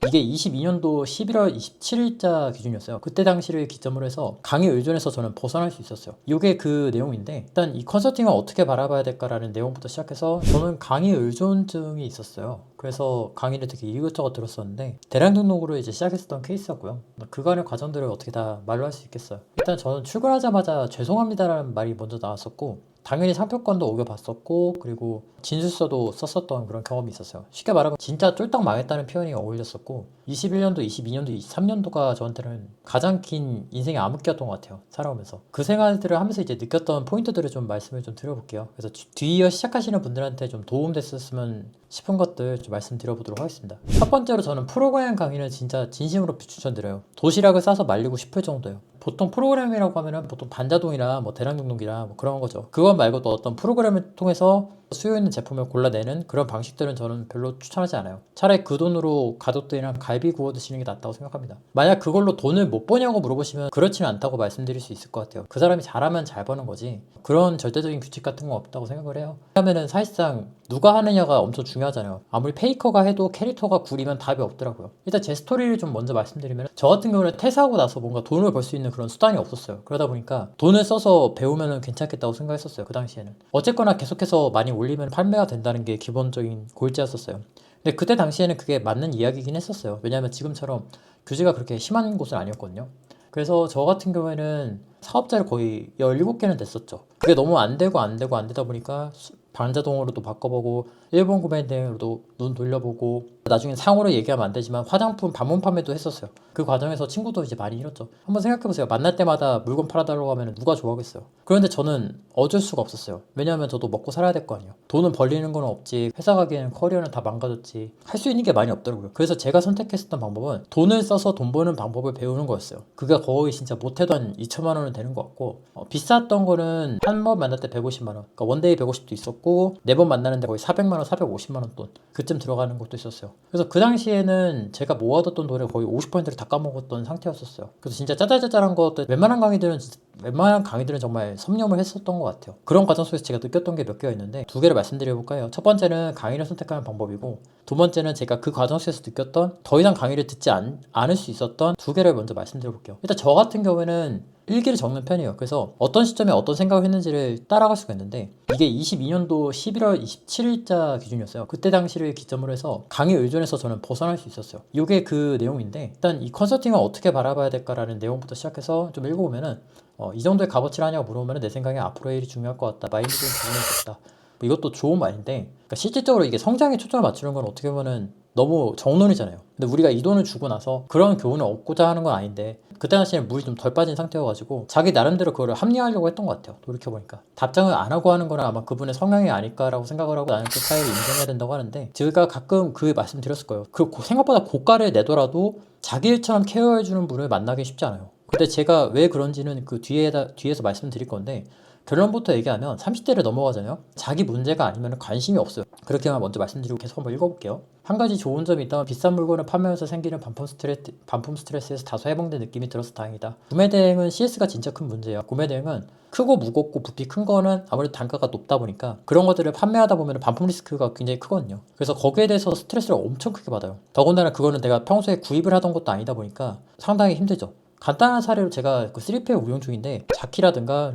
이게 22년도 11월 27일자 기준이었어요. 그때 당시를 기점으로 해서 강의 의존에서 저는 벗어날 수 있었어요. 이게 그 내용인데, 일단 이 컨설팅을 어떻게 바라봐야 될까라는 내용부터 시작해서 저는 강의 의존증이 있었어요. 그래서 강의를 되게 이것저것 들었었는데 대량 등록으로 이제 시작했었던 케이스였고요. 그간의 과정들을 어떻게 다 말로 할 수 있겠어요. 일단 저는 출근하자마자 죄송합니다라는 말이 먼저 나왔었고, 당연히 상표권도 오겨봤었고, 그리고 진술서도 썼었던 그런 경험이 있었어요. 쉽게 말하면 진짜 쫄딱 망했다는 표현이 어울렸었고, 21년도, 22년도, 23년도가 저한테는 가장 긴 인생의 암흑기였던 것 같아요. 살아오면서. 그 생활들을 하면서 이제 느꼈던 포인트들을 좀 말씀을 좀 드려볼게요. 그래서 뒤이어 시작하시는 분들한테 좀 도움됐었으면 싶은 것들 좀 말씀드려보도록 하겠습니다. 첫 번째로 저는 프로그램 강의는 진짜 진심으로 추천드려요. 도시락을 싸서 말리고 싶을 정도예요. 보통 프로그램이라고 하면은 보통 반자동이나 뭐 대량등록이나 뭐 그런 거죠. 그것 말고도 어떤 프로그램을 통해서 수요 있는 제품을 골라내는 그런 방식들은 저는 별로 추천하지 않아요. 차라리 그 돈으로 가족들이랑 갈비 구워 드시는 게 낫다고 생각합니다. 만약 그걸로 돈을 못 버냐고 물어보시면 그렇지는 않다고 말씀드릴 수 있을 것 같아요. 그 사람이 잘하면 잘 버는 거지 그런 절대적인 규칙 같은 건 없다고 생각을 해요. 왜냐면은 사실상 누가 하느냐가 엄청 중요하잖아요. 아무리 페이커가 해도 캐릭터가 구리면 답이 없더라고요. 일단 제 스토리를 좀 먼저 말씀드리면, 저 같은 경우는 퇴사하고 나서 뭔가 돈을 벌 수 있는 그런 수단이 없었어요. 그러다 보니까 돈을 써서 배우면 괜찮겠다고 생각했었어요. 그 당시에는. 어쨌거나 계속해서 많이 올리면 판매가 된다는 게 기본적인 골자였었어요. 근데 그때 당시에는 그게 맞는 이야기긴 했었어요. 왜냐하면 지금처럼 규제가 그렇게 심한 곳은 아니었거든요. 그래서 저 같은 경우에는 사업자를 거의 17개는 됐었죠. 그게 너무 안 되고 안 되고 안 되다 보니까 반자동으로도 바꿔보고 일본 구매 대행으로도 눈 돌려보고, 나중에 상호로 얘기하면 안 되지만 화장품 반문 판매도 했었어요. 그 과정에서 친구도 이제 많이 잃었죠. 한번 생각해보세요. 만날 때마다 물건 팔아달라고 하면 누가 좋아하겠어요. 그런데 저는 어쩔 수가 없었어요. 왜냐하면 저도 먹고 살아야 될 거 아니에요. 돈은 벌리는 건 없지, 회사 가기에는 커리어는 다 망가졌지, 할 수 있는 게 많이 없더라고요. 그래서 제가 선택했었던 방법은 돈을 써서 돈 버는 방법을 배우는 거였어요. 그게 거의 진짜 못해도 한 2천만 원은 되는 것 같고, 비쌌던 거는 한 번 만날 때 150만 원, 그러니까 원데이 150도 있었고, 4번 만나는데 거의 400만 원, 450만 원 돈 그쯤 들어가는 것도 있었어요. 그래서 그 당시에는 제가 모아뒀던 돈의 거의 50%를 다 까먹었던 상태였었어요. 그래서 진짜 짜잘짜잘한 것들, 웬만한 강의들은 정말 섭렵을 했었던 것 같아요. 그런 과정 속에서 제가 느꼈던 게 몇 개가 있는데 두 개를 말씀드려볼까요? 첫 번째는 강의를 선택하는 방법이고, 두 번째는 제가 그 과정 속에서 느꼈던 더 이상 강의를 듣지 않을 수 있었던 두 개를 먼저 말씀드려볼게요. 일단 저 같은 경우에는 일기를 적는 편이에요. 그래서 어떤 시점에 어떤 생각을 했는지를 따라갈 수가 있는데, 이게 22년도 11월 27일자 기준이었어요. 그때 당시를 기점으로 해서 강의 의존에서 저는 벗어날 수 있었어요. 이게 그 내용인데, 일단 이 컨설팅을 어떻게 바라봐야 될까라는 내용부터 시작해서 좀 읽어보면은, 이 정도의 값어치를 하냐고 물어보면 내 생각에 앞으로의 일이 중요할 것 같다. 마인드는 중요할 것 같다. 뭐 이것도 좋은 말인데, 그러니까 실질적으로 이게 성장에 초점을 맞추는 건 어떻게 보면은 너무 정론이잖아요. 근데 우리가 이 돈을 주고 나서 그런 교훈을 얻고자 하는 건 아닌데, 그때 당시에는 물이 좀 덜 빠진 상태여가지고 자기 나름대로 그거를 합리화하려고 했던 것 같아요. 돌이켜보니까 답장을 안 하고 하는 거는 아마 그분의 성향이 아닐까라고 생각을 하고, 나는 그 스타일을 인정해야 된다고 하는데, 제가 가끔 그 말씀 드렸을 거예요. 그 생각보다 고가를 내더라도 자기 일처럼 케어해주는 분을 만나기 쉽지 않아요. 근데 제가 왜 그런지는 그 뒤에서 말씀드릴 건데, 결론부터 얘기하면 30대를 넘어가잖아요. 자기 문제가 아니면 관심이 없어요. 그렇게만 먼저 말씀드리고 계속 한번 읽어볼게요. 한 가지 좋은 점이 있다면, 비싼 물건을 판매하면서 생기는 반품 스트레스에서 다소 해방된 느낌이 들어서 다행이다. 구매 대행은 CS가 진짜 큰 문제예요. 구매 대행은 크고 무겁고 부피 큰 거는 아무래도 단가가 높다 보니까 그런 것들을 판매하다 보면 반품 리스크가 굉장히 크거든요. 그래서 거기에 대해서 스트레스를 엄청 크게 받아요. 더군다나 그거는 내가 평소에 구입을 하던 것도 아니다 보니까 상당히 힘들죠. 간단한 사례로 제가 그 3PL 운영 중인데, 자키라든가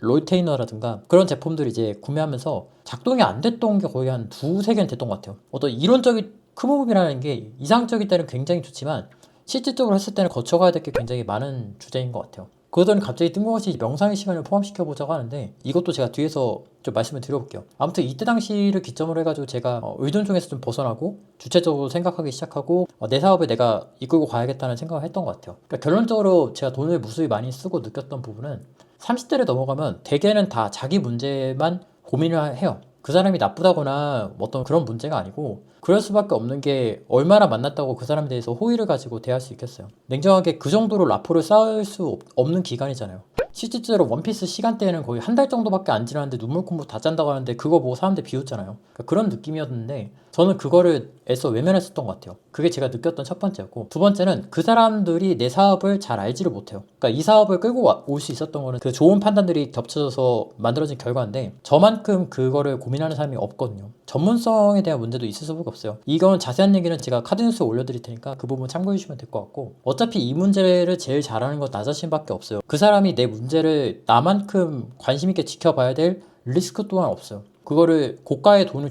롤테이너라든가 그런 제품들을 이제 구매하면서 작동이 안 됐던 게 거의 한 두세 개는 됐던 것 같아요. 어떤 이론적인 큰 부분이라는 게 이상적일 때는 굉장히 좋지만 실질적으로 했을 때는 거쳐가야 될 게 굉장히 많은 주제인 것 같아요. 그러더니 갑자기 뜬금없이 명상의 시간을 포함시켜보자고 하는데, 이것도 제가 뒤에서 좀 말씀을 드려볼게요. 아무튼 이때 당시를 기점으로 해가지고 제가 의존 중에서 좀 벗어나고 주체적으로 생각하기 시작하고, 내 사업을 내가 이끌고 가야겠다는 생각을 했던 것 같아요. 그러니까 결론적으로 제가 돈을 무수히 많이 쓰고 느꼈던 부분은, 30대를 넘어가면 대개는 다 자기 문제만 고민을 해요. 그 사람이 나쁘다거나 어떤 그런 문제가 아니고, 그럴 수밖에 없는 게 얼마나 만났다고 그 사람에 대해서 호의를 가지고 대할 수 있겠어요. 냉정하게 그 정도로 라포를 쌓을 수 없는 기간이잖아요. 실질적으로 원피스 시간대에는 거의 한 달 정도밖에 안 지났는데 눈물 콧물 다 짠다고 하는데, 그거 보고 사람들 비웃잖아요. 그러니까 그런 느낌이었는데, 저는 그거를 애써 외면했었던 것 같아요. 그게 제가 느꼈던 첫 번째였고, 두 번째는 그 사람들이 내 사업을 잘 알지를 못해요. 그러니까 이 사업을 끌고 올 수 있었던 거는 그 좋은 판단들이 겹쳐져서 만들어진 결과인데, 저만큼 그거를 고민하는 사람이 없거든요. 전문성에 대한 문제도 있을 수밖에 없어요. 이건 자세한 얘기는 제가 카드뉴스에 올려드릴 테니까 그 부분 참고해 주시면 될 것 같고, 어차피 이 문제를 제일 잘하는 건 나 자신밖에 없어요. 그 사람이 내 문제를 나만큼 관심 있게 지켜봐야 될 리스크 또한 없어요. 그거를 고가의 돈을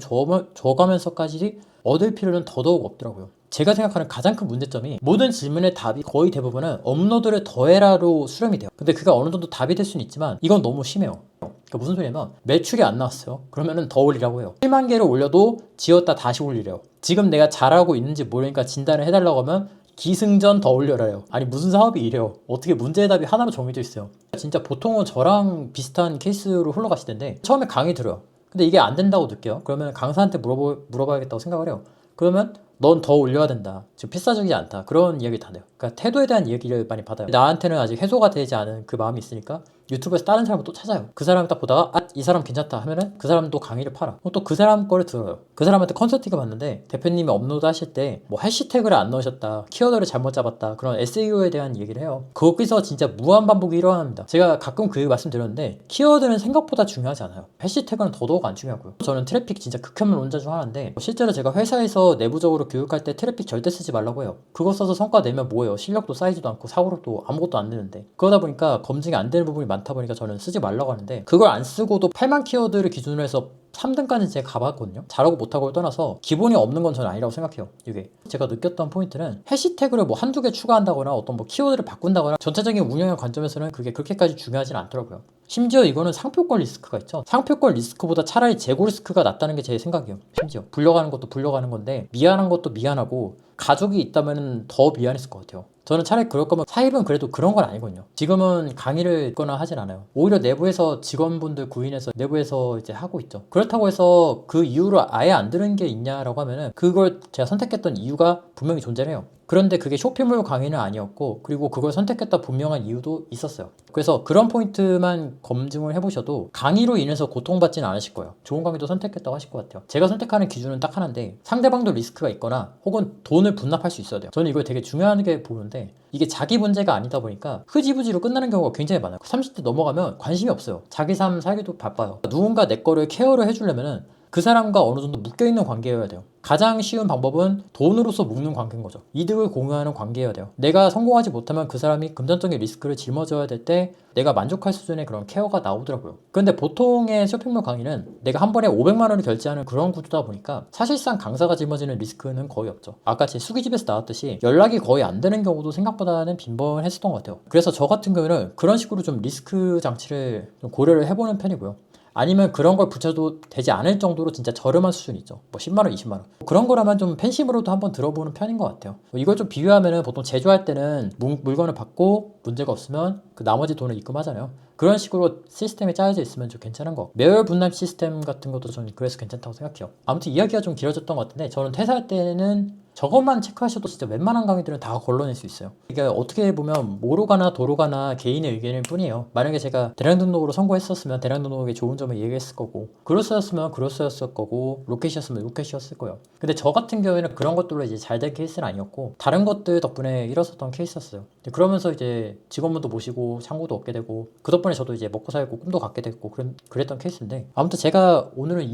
줘가면서까지 얻을 필요는 더더욱 없더라고요. 제가 생각하는 가장 큰 문제점이, 모든 질문의 답이 거의 대부분은 업로드를 더해라로 수렴이 돼요. 근데 그가 어느 정도 답이 될 수는 있지만 이건 너무 심해요. 그러니까 무슨 소리냐면, 매출이 안 나왔어요. 그러면은 더 올리라고 해요. 1만 개를 올려도 지웠다 다시 올리래요. 지금 내가 잘하고 있는지 모르니까 진단을 해달라고 하면 기승전 더 올려라요. 아니 무슨 사업이 이래요. 어떻게 문제의 답이 하나로 정해져 있어요. 진짜 보통은 저랑 비슷한 케이스로 흘러가실 텐데, 처음에 강의 들어요. 근데 이게 안 된다고 느껴요. 그러면 강사한테 물어봐야겠다고 생각을 해요. 그러면 넌 더 올려야 된다, 지금 필사적이지 않다, 그런 이야기 다 돼요. 그러니까 태도에 대한 이야기를 많이 받아요. 나한테는 아직 해소가 되지 않은 그 마음이 있으니까 유튜브에서 다른 사람을 또 찾아요. 그 사람을 딱 보다가 이 사람 괜찮다 하면은 그 사람도 강의를 팔아. 또 그 사람 거를 들어요. 그 사람한테 컨설팅을 받는데, 대표님이 업로드 하실 때 뭐 해시태그를 안 넣으셨다, 키워드를 잘못 잡았다, 그런 SEO에 대한 얘기를 해요. 거기서 진짜 무한 반복이 일어납니다. 제가 가끔 그 말씀 드렸는데, 키워드는 생각보다 중요하지 않아요. 해시태그는 더더욱 안 중요하고요. 저는 트래픽 진짜 극혐론자 중 하나인데, 실제로 제가 회사에서 내부적으로 교육할 때 트래픽 절대 쓰지 말라고 해요. 그거 써서 성과 내면 뭐예요? 실력도 쌓이지도 않고 사고력도 아무것도 안 되는데. 그러다 보니까 검증이 안 되는 부분이 많다 보니까 저는 쓰지 말라고 하는데, 그걸 안 쓰고도 8만 키워드를 기준으로 해서 3등까지 제가 가봤거든요. 잘하고 못하고를 떠나서 기본이 없는 건 저는 아니라고 생각해요. 이게 제가 느꼈던 포인트는, 해시태그를 뭐 한두 개 추가한다거나 어떤 뭐 키워드를 바꾼다거나 전체적인 운영의 관점에서는 그게 그렇게까지 중요하진 않더라고요. 심지어 이거는 상표권 리스크가 있죠. 상표권 리스크보다 차라리 재고 리스크가 낫다는 게 제 생각이에요. 심지어 불려가는 것도 불려가는 건데, 미안한 것도 미안하고, 가족이 있다면 더 미안했을 것 같아요. 저는 차라리 그럴 거면, 사입은 그래도 그런 건 아니거든요. 지금은 강의를 듣거나 하진 않아요. 오히려 내부에서 직원분들 구인해서 내부에서 이제 하고 있죠. 그렇다고 해서 그 이유로 아예 안 들은 게 있냐라고 하면은, 그걸 제가 선택했던 이유가 분명히 존재해요. 그런데 그게 쇼핑몰 강의는 아니었고, 그리고 그걸 선택했다 분명한 이유도 있었어요. 그래서 그런 포인트만 검증을 해보셔도 강의로 인해서 고통받지는 않으실 거예요. 좋은 강의도 선택했다고 하실 것 같아요. 제가 선택하는 기준은 딱 하나인데, 상대방도 리스크가 있거나 혹은 돈을 분납할 수 있어야 돼요. 저는 이걸 되게 중요하게 보는데, 이게 자기 문제가 아니다 보니까 흐지부지로 끝나는 경우가 굉장히 많아요. 30대 넘어가면 관심이 없어요. 자기 삶 살기도 바빠요. 누군가 내 거를 케어를 해주려면은 그 사람과 어느 정도 묶여있는 관계여야 돼요. 가장 쉬운 방법은 돈으로서 묶는 관계인 거죠. 이득을 공유하는 관계여야 돼요. 내가 성공하지 못하면 그 사람이 금전적인 리스크를 짊어져야 될 때 내가 만족할 수준의 그런 케어가 나오더라고요. 그런데 보통의 쇼핑몰 강의는 내가 한 번에 500만 원을 결제하는 그런 구조다 보니까 사실상 강사가 짊어지는 리스크는 거의 없죠. 아까 제 수기집에서 나왔듯이 연락이 거의 안 되는 경우도 생각보다는 빈번했었던 것 같아요. 그래서 저 같은 경우는 그런 식으로 좀 리스크 장치를 좀 고려를 해보는 편이고요. 아니면 그런 걸 붙여도 되지 않을 정도로 진짜 저렴한 수준이 있죠. 뭐 10만원, 20만원. 그런 거라면 좀 팬심으로도 한번 들어보는 편인 것 같아요. 이걸 좀 비교하면은, 보통 제조할 때는 물건을 받고 문제가 없으면 그 나머지 돈을 입금하잖아요. 그런 식으로 시스템이 짜여져 있으면 좀 괜찮은 거. 매월 분납 시스템 같은 것도 저는 그래서 괜찮다고 생각해요. 아무튼 이야기가 좀 길어졌던 것 같은데, 저는 퇴사할 때는 저것만 체크하셔도 진짜 웬만한 강의들은 다 걸러낼 수 있어요. 이게 어떻게 보면 뭐로 가나 도로 가나 개인의 의견일 뿐이에요. 만약에 제가 대량 등록으로 선고했었으면 대량 등록의 좋은 점을 얘기했을 거고, 그로스였으면 그로스였을 거고, 로켓이었으면 로켓이었을 거예요. 근데 저 같은 경우에는 그런 것들로 이제 잘 된 케이스는 아니었고, 다른 것들 덕분에 일었었던 케이스였어요. 그러면서 이제 직원분도 모시고 창구도 얻게 되고, 그 덕분에 저도 이제 먹고 살고 꿈도 갖게 됐고, 그랬던 케이스인데, 아무튼 제가 오늘은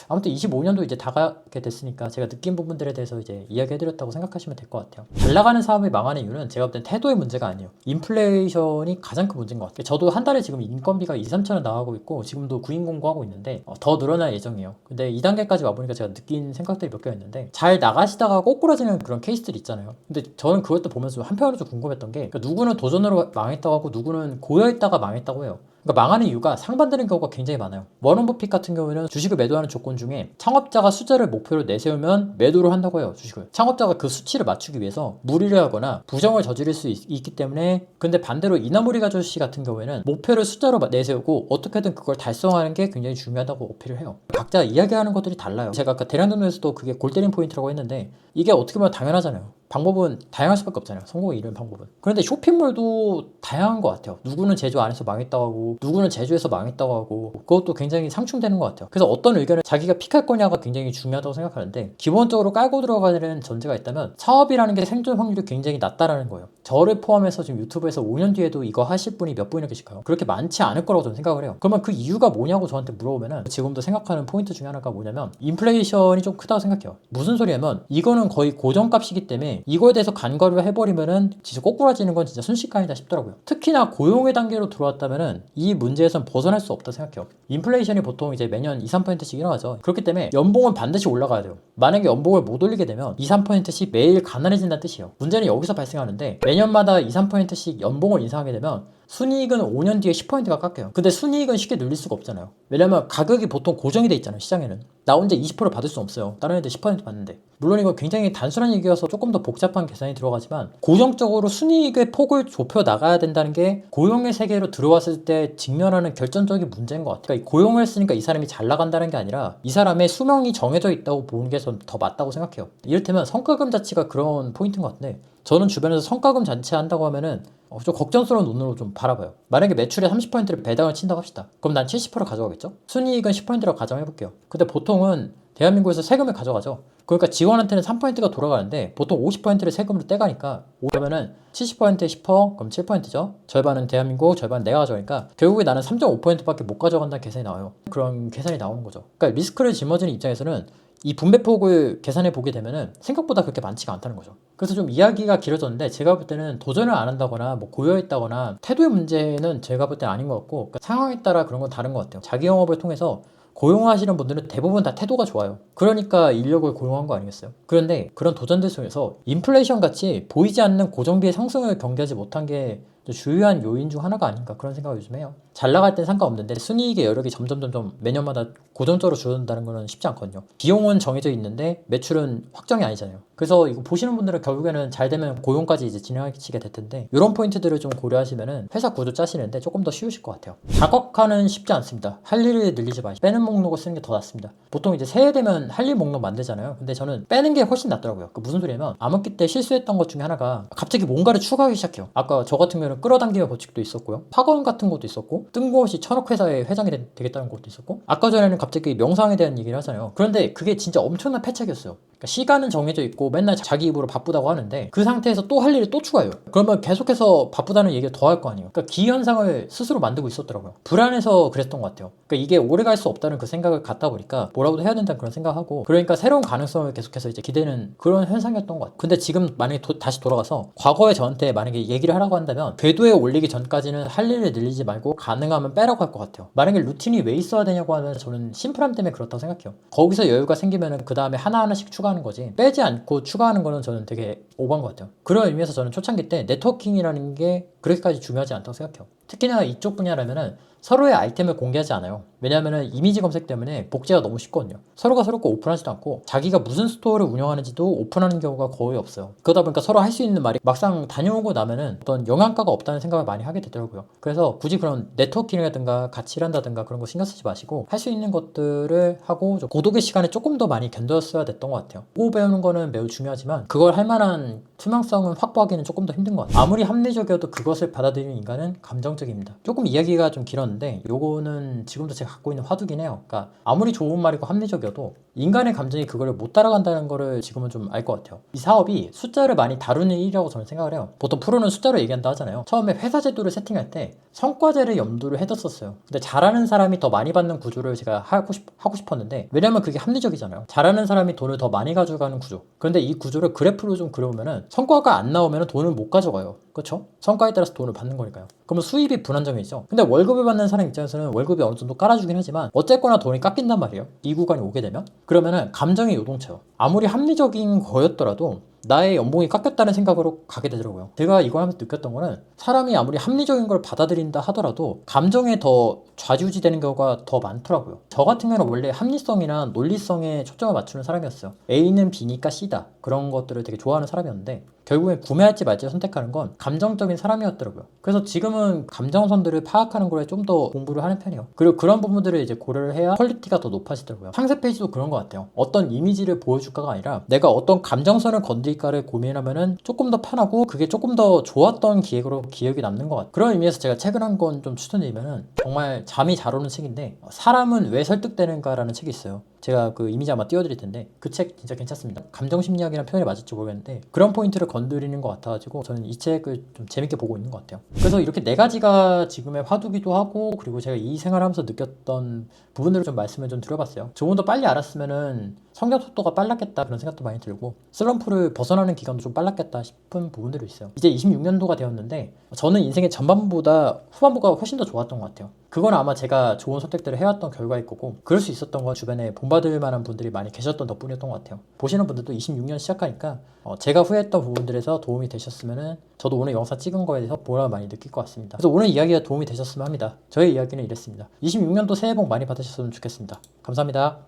아무튼 25년도 이제 다 가게 됐으니까 제가 느낀 부분들에 대해서 이제 이야기해드렸다고 생각하시면 될 것 같아요. 잘 나가는 사업이 망하는 이유는 제가 볼 땐 태도의 문제가 아니에요. 인플레이션이 가장 큰 문제인 것 같아요. 저도 한 달에 지금 인건비가 2, 3천 원 나가고 있고, 지금도 구인 공고하고 있는데 더 늘어날 예정이에요. 근데 2단계까지 와보니까 제가 느낀 생각들이 몇 개 있는데, 잘 나가시다가 꼬꾸라지는 그런 케이스들이 있잖아요. 근데 저는 그것도 보면서 한편으로 좀 궁금했던 게, 그러니까 누구는 도전으로 망했다고 하고 누구는 고여있다가 망했다고 해요. 그러니까 망하는 이유가 상반되는 경우가 굉장히 많아요. 워런 버핏 같은 경우에는 주식을 매도하는 조건 중에, 창업자가 숫자를 목표로 내세우면 매도를 한다고 해요. 주식을. 창업자가 그 수치를 맞추기 위해서 무리를 하거나 부정을 저지를 수 있기 때문에. 근데 반대로 이나모리 가조씨 같은 경우에는 목표를 숫자로 내세우고 어떻게든 그걸 달성하는 게 굉장히 중요하다고 어필을 해요. 각자 이야기하는 것들이 달라요. 제가 아까 대량등록에서도 그게 골 때린 포인트라고 했는데, 이게 어떻게 보면 당연하잖아요. 방법은 다양할 수밖에 없잖아요. 성공을 이루는 방법은. 그런데 쇼핑몰도 다양한 것 같아요. 누구는 제주 안에서 망했다고 하고 누구는 제주에서 망했다고 하고 그것도 굉장히 상충되는 것 같아요. 그래서 어떤 의견을 자기가 픽할 거냐가 굉장히 중요하다고 생각하는데 기본적으로 깔고 들어가는 전제가 있다면 사업이라는 게 생존 확률이 굉장히 낮다라는 거예요. 저를 포함해서 지금 유튜브에서 5년 뒤에도 이거 하실 분이 몇 분이나 계실까요? 그렇게 많지 않을 거라고 저는 생각을 해요. 그러면 그 이유가 뭐냐고 저한테 물어보면은 지금도 생각하는 포인트 중에 하나가 뭐냐면 인플레이션이 좀 크다고 생각해요. 무슨 소리냐면 이거는 거의 고정값이기 때문에 이거에 대해서 간과를 해버리면은 진짜 꼬꾸라지는 건 진짜 순식간이다 싶더라고요. 특히나 고용의 단계로 들어왔다면은 이 문제에선 벗어날 수 없다 생각해요. 인플레이션이 보통 이제 매년 2, 3%씩 일어나죠. 그렇기 때문에 연봉은 반드시 올라가야 돼요. 만약에 연봉을 못 올리게 되면 2, 3%씩 매일 가난해진다는 뜻이에요. 문제는 여기서 발생하는데 매년마다 2, 3%씩 연봉을 인상하게 되면 순이익은 5년 뒤에 10%가 깎여요. 근데 순이익은 쉽게 늘릴 수가 없잖아요. 왜냐면 가격이 보통 고정이 돼 있잖아요. 시장에는. 나 혼자 20% 받을 수 없어요. 다른 애들 10% 받는데. 물론 이거 굉장히 단순한 얘기여서 조금 더 복잡한 계산이 들어가지만 고정적으로 순이익의 폭을 좁혀 나가야 된다는 게 고용의 세계로 들어왔을 때 직면하는 결정적인 문제인 것 같아요. 그러니까 고용을 했으니까 이 사람이 잘 나간다는 게 아니라 이 사람의 수명이 정해져 있다고 보는 게 더 맞다고 생각해요. 이를테면 성과금 자체가 그런 포인트인 것 같은데 저는 주변에서 성과금 잔치한다고 하면은 좀 걱정스러운 눈으로 좀 바라봐요. 만약에 매출의 30%를 배당을 친다고 합시다. 그럼 난 70% 가져가겠죠? 순이익은 10%라고 가정해볼게요. 근데 보통은 대한민국에서 세금을 가져가죠. 그러니까 직원한테는 3%가 돌아가는데 보통 50%를 세금으로 떼가니까 그러면은 70%에 10% 그럼 7%죠. 절반은 대한민국, 절반은 내가 가져가니까 결국에 나는 3.5%밖에 못 가져간다는 계산이 나와요. 그런 계산이 나오는 거죠. 그러니까 리스크를 짊어지는 입장에서는 이 분배폭을 계산해 보게 되면은 생각보다 그렇게 많지가 않다는 거죠. 그래서 좀 이야기가 길어졌는데 제가 볼 때는 도전을 안 한다거나 뭐 고여있다거나 태도의 문제는 제가 볼 때는 아닌 것 같고 그러니까 상황에 따라 그런 건 다른 것 같아요. 자기 영업을 통해서 고용하시는 분들은 대부분 다 태도가 좋아요. 그러니까 인력을 고용한 거 아니겠어요? 그런데 그런 도전들 속에서 인플레이션 같이 보이지 않는 고정비의 상승을 경계하지 못한 게 주요한 요인 중 하나가 아닌가 그런 생각을 요즘 해요. 잘 나갈 땐 상관없는데 순이익의 여력이 점점 매년마다 고정적으로 줄어든다는 거는 쉽지 않거든요. 비용은 정해져 있는데 매출은 확정이 아니잖아요. 그래서 이거 보시는 분들은 결국에는 잘 되면 고용까지 이제 진행하시게 될 텐데 이런 포인트들을 좀 고려하시면은 회사 구조 짜시는데 조금 더 쉬우실 것 같아요. 다각화는 쉽지 않습니다. 할 일을 늘리지 마시고 빼는 목록을 쓰는 게 더 낫습니다. 보통 이제 새해 되면 할 일 목록 만들잖아요. 근데 저는 빼는 게 훨씬 낫더라고요. 그 무슨 소리냐면 암흑기 때 실수했던 것 중에 하나가 갑자기 뭔가를 추가하기 시작해요. 아까 저 같은 경우는 끌어당기며 법칙도 있었고요. 학원 같은 것도 있었고 뜬금없이 천억 회사의 회장이 되겠다는 것도 있었고 아까 전에는 갑자기 명상에 대한 얘기를 하잖아요. 그런데 그게 진짜 엄청난 패착이었어요. 그러니까 시간은 정해져 있고 맨날 자기 입으로 바쁘다고 하는데 그 상태에서 또 할 일을 또 추가해요. 그러면 계속해서 바쁘다는 얘기를 더 할 거 아니에요. 그러니까 기현상을 스스로 만들고 있었더라고요. 불안해서 그랬던 것 같아요. 그러니까 이게 오래 갈 수 없다는 그 생각을 갖다 보니까 뭐라고도 해야 된다는 그런 생각하고 그러니까 새로운 가능성을 계속해서 이제 기대는 그런 현상이었던 것 같아요. 근데 지금 만약에 다시 돌아가서 과거에 저한테 만약에 얘기를 하라고 한다면 궤도에 올리기 전까지는 할 일을 늘리지 말고 가능하면 빼라고 할 것 같아요. 만약에 루틴이 왜 있어야 되냐고 하면 저는 심플함 때문에 그렇다고 생각해요. 거기서 여유가 생기면은 그 다음에 하나하나씩 추가하는 거지 빼지 않고 추가하는 거는 저는 되게 오버한 것 같아요. 그런 의미에서 저는 초창기 때 네트워킹이라는 게 그렇게까지 중요하지 않다고 생각해요. 특히나 이쪽 분야라면은 서로의 아이템을 공개하지 않아요. 왜냐하면 이미지 검색 때문에 복제가 너무 쉽거든요. 서로가 서로 거 오픈하지도 않고 자기가 무슨 스토어를 운영하는지도 오픈하는 경우가 거의 없어요. 그러다 보니까 서로 할 수 있는 말이 막상 다녀오고 나면은 어떤 영양가가 없다는 생각을 많이 하게 되더라고요. 그래서 굳이 그런 네트워킹이라든가 같이 일한다든가 그런 거 신경 쓰지 마시고 할 수 있는 것들을 하고 좀 고독의 시간에 조금 더 많이 견뎠어야 됐던 것 같아요. 고 배우는 거는 매우 중요하지만 그걸 할 만한 투명성은 확보하기는 조금 더 힘든 것 같아요. 아무리 합리적이어도 그것을 받아들이는 인간은 감정적입니다. 조금 이야기가 좀 길었는데 요거는 지금도 제가 갖고 있는 화두긴 해요. 그러니까 아무리 좋은 말이고 합리적이어도 인간의 감정이 그거를 못 따라간다는 거를 지금은 좀 알 것 같아요. 이 사업이 숫자를 많이 다루는 일이라고 저는 생각을 해요. 보통 프로는 숫자로 얘기한다 하잖아요. 처음에 회사 제도를 세팅할 때 성과제를 염두를 해뒀었어요. 근데 잘하는 사람이 더 많이 받는 구조를 제가 하고 싶었는데 왜냐면 그게 합리적이잖아요. 잘하는 사람이 돈을 더 많이 가져가는 구조. 그런데 이 구조를 그래프로 좀 그려보면은 성과가 안 나오면 돈을 못 가져가요. 그렇죠? 성과에 따라서 돈을 받는 거니까요. 그러면 수입이 불안정해지죠. 근데 월급을 받는 사람 입장에서는 월급이 어느 정도 깔아주긴 하지만 어쨌거나 돈이 깎인단 말이에요. 이 구간이 오게 되면 그러면은 감정이 요동쳐요. 아무리 합리적인 거였더라도 나의 연봉이 깎였다는 생각으로 가게 되더라고요. 제가 이걸 하면서 느꼈던 거는 사람이 아무리 합리적인 걸 받아들인다 하더라도 감정에 더 좌지우지되는 경우가 더 많더라고요. 저 같은 경우는 원래 합리성이나 논리성에 초점을 맞추는 사람이었어요. A는 B니까 C다 그런 것들을 되게 좋아하는 사람이었는데 결국엔 구매할지 말지 선택하는 건 감정적인 사람이었더라고요. 그래서 지금은 보통은 감정선들을 파악하는 거에 좀 더 공부를 하는 편이에요. 그리고 그런 부분들을 이제 고려를 해야 퀄리티가 더 높아지더라고요. 상세 페이지도 그런 것 같아요. 어떤 이미지를 보여줄까가 아니라 내가 어떤 감정선을 건드릴까를 고민하면은 조금 더 편하고 그게 조금 더 좋았던 기획으로 기억이 남는 것 같아요. 그런 의미에서 제가 책을 한 권 좀 추천드리면은 정말 잠이 잘 오는 책인데 사람은 왜 설득되는가라는 책이 있어요. 제가 그 이미지 아마 띄워드릴 텐데 그 책 진짜 괜찮습니다. 감정심리학이라는 표현이 맞을지 모르겠는데 그런 포인트를 건드리는 것 같아가지고 저는 이 책을 좀 재밌게 보고 있는 것 같아요. 그래서 이렇게 네 가지가 지금의 화두기도 하고 그리고 제가 이 생활하면서 느꼈던 부분들을 좀 말씀을 좀 드려봤어요. 조금 더 빨리 알았으면은 성장 속도가 빨랐겠다 그런 생각도 많이 들고 슬럼프를 벗어나는 기간도 좀 빨랐겠다 싶은 부분들이 있어요. 이제 26년도가 되었는데 저는 인생의 전반부보다 후반부가 훨씬 더 좋았던 것 같아요. 그건 아마 제가 좋은 선택들을 해왔던 결과일 거고 그럴 수 있었던 건 주변에 본받을 만한 분들이 많이 계셨던 덕분이었던 것 같아요. 보시는 분들도 26년 시작하니까 제가 후회했던 부분들에서 도움이 되셨으면은 저도 오늘 영상 찍은 거에 대해서 보람을 많이 느낄 것 같습니다. 그래서 오늘 이야기가 도움이 되셨으면 합니다. 저의 이야기는 이랬습니다. 26년도 새해 복 많이 받으셨으면 좋겠습니다. 감사합니다.